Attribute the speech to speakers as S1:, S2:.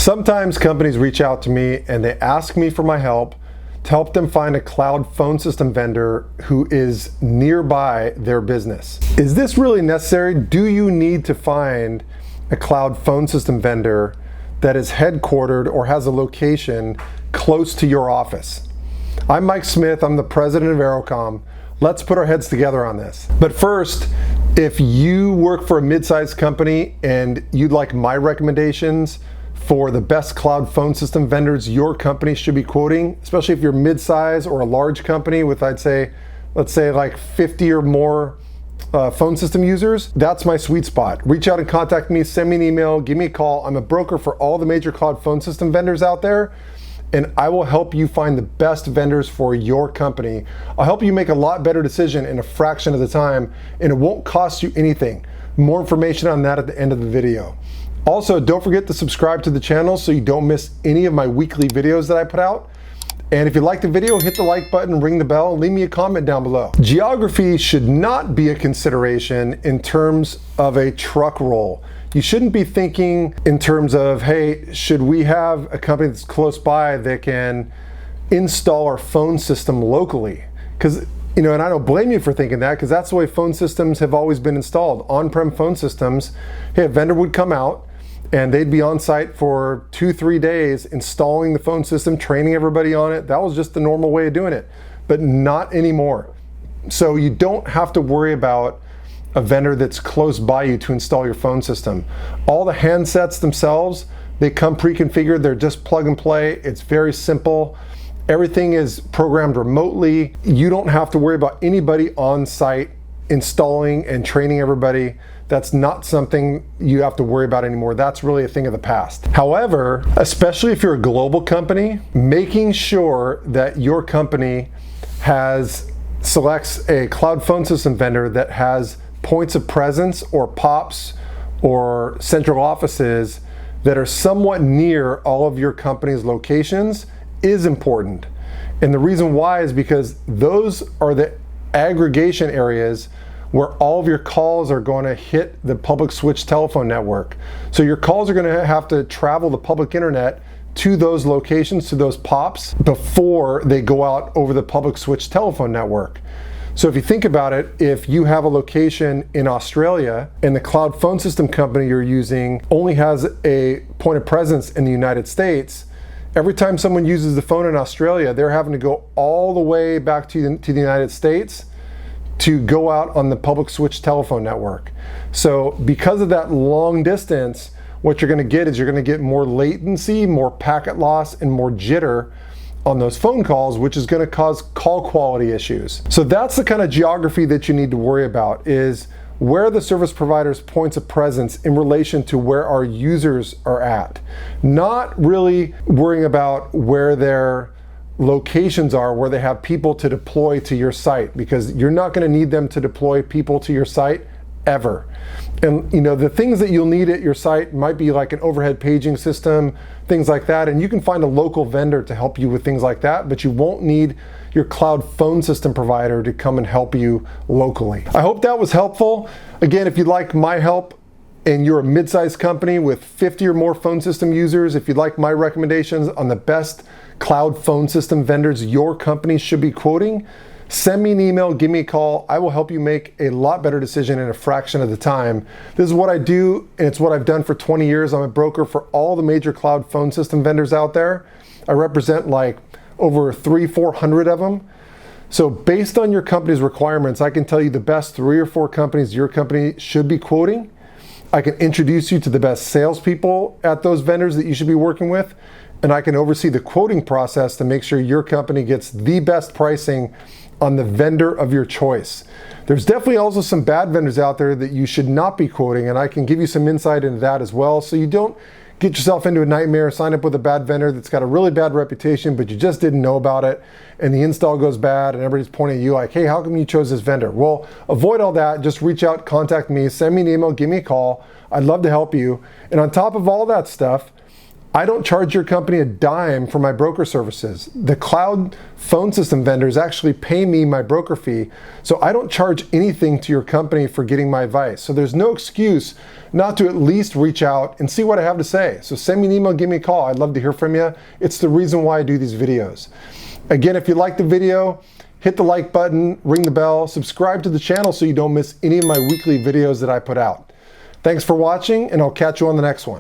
S1: Sometimes companies reach out to me and they ask me for my help to help them find a cloud phone system vendor who is nearby their business. Is this really necessary? Do you need to find a cloud phone system vendor that is headquartered or has a location close to your office? I'm Mike Smith, I'm the president of AeroCom. Let's put our heads together on this. But first, if you work for a mid-sized company and you'd like my recommendations for the best cloud phone system vendors your company should be quoting, especially if you're mid-size or a large company with, let's say like 50 or more phone system users, that's my sweet spot. Reach out and contact me, send me an email, give me a call. I'm a broker for all the major cloud phone system vendors out there, and I will help you find the best vendors for your company. I'll help you make a lot better decision in a fraction of the time, and it won't cost you anything. More information on that at the end of the video. Also, don't forget to subscribe to the channel so you don't miss any of my weekly videos that I put out. And if you like the video, hit the like button, ring the bell, and leave me a comment down below. Geography should not be a consideration in terms of a truck roll. You shouldn't be thinking in terms of, hey, should we have a company that's close by that can install our phone system locally? Because, and I don't blame you for thinking that, because that's the way phone systems have always been installed. On-prem phone systems, hey, a vendor would come out and they'd be on site for 2-3 days installing the phone system, training everybody on it. That was just the normal way of doing it, but not anymore. So you don't have to worry about a vendor that's close by you to install your phone system. All the handsets themselves, they come pre-configured. They're just plug and play. It's very simple. Everything is programmed remotely. You don't have to worry about anybody on site installing and training everybody. That's not something you have to worry about anymore. That's really a thing of the past. However, especially if you're a global company, making sure that your company selects a cloud phone system vendor that has points of presence or POPs or central offices that are somewhat near all of your company's locations is important. And the reason why is because those are the aggregation areas where all of your calls are going to hit the public switch telephone network. So your calls are going to have to travel the public internet to those locations, to those POPs, before they go out over the public switch telephone network. So if you think about it, if you have a location in Australia and the cloud phone system company you're using only has a point of presence in the United States, every time someone uses the phone in Australia, they're having to go all the way back to the United States to go out on the public switch telephone network. So because of that long distance, what you're gonna get is you're gonna get more latency, more packet loss, and more jitter on those phone calls, which is gonna cause call quality issues. So that's the kind of geography that you need to worry about, is where the service provider's points of presence in relation to where our users are at. Not really worrying about where their locations are, where they have people to deploy to your site, because you're not going to need them to deploy people to your site ever. And the things that you'll need at your site might be like an overhead paging system, things like that, and you can find a local vendor to help you with things like that, but you won't need your cloud phone system provider to come and help you locally. I hope that was helpful. Again, if you'd like my help and you're a mid-sized company with 50 or more phone system users, if you'd like my recommendations on the best cloud phone system vendors your company should be quoting, send me an email, give me a call. I will help you make a lot better decision in a fraction of the time. This is what I do, and it's what I've done for 20 years. I'm a broker for all the major cloud phone system vendors out there. I represent like over 300-400 of them. So based on your company's requirements, I can tell you the best 3 or 4 companies your company should be quoting. I can introduce you to the best salespeople at those vendors that you should be working with, and I can oversee the quoting process to make sure your company gets the best pricing on the vendor of your choice. There's definitely also some bad vendors out there that you should not be quoting, and I can give you some insight into that as well, so you don't get yourself into a nightmare, sign up with a bad vendor that's got a really bad reputation, but you just didn't know about it, and the install goes bad, and everybody's pointing at you like, hey, how come you chose this vendor? Well, avoid all that. Just reach out, contact me, send me an email, give me a call. I'd love to help you. And on top of all that stuff, I don't charge your company a dime for my broker services. The cloud phone system vendors actually pay me my broker fee, so I don't charge anything to your company for getting my advice. So there's no excuse not to at least reach out and see what I have to say. So send me an email, give me a call. I'd love to hear from you. It's the reason why I do these videos. Again, if you like the video, hit the like button, ring the bell, subscribe to the channel so you don't miss any of my weekly videos that I put out. Thanks for watching, and I'll catch you on the next one.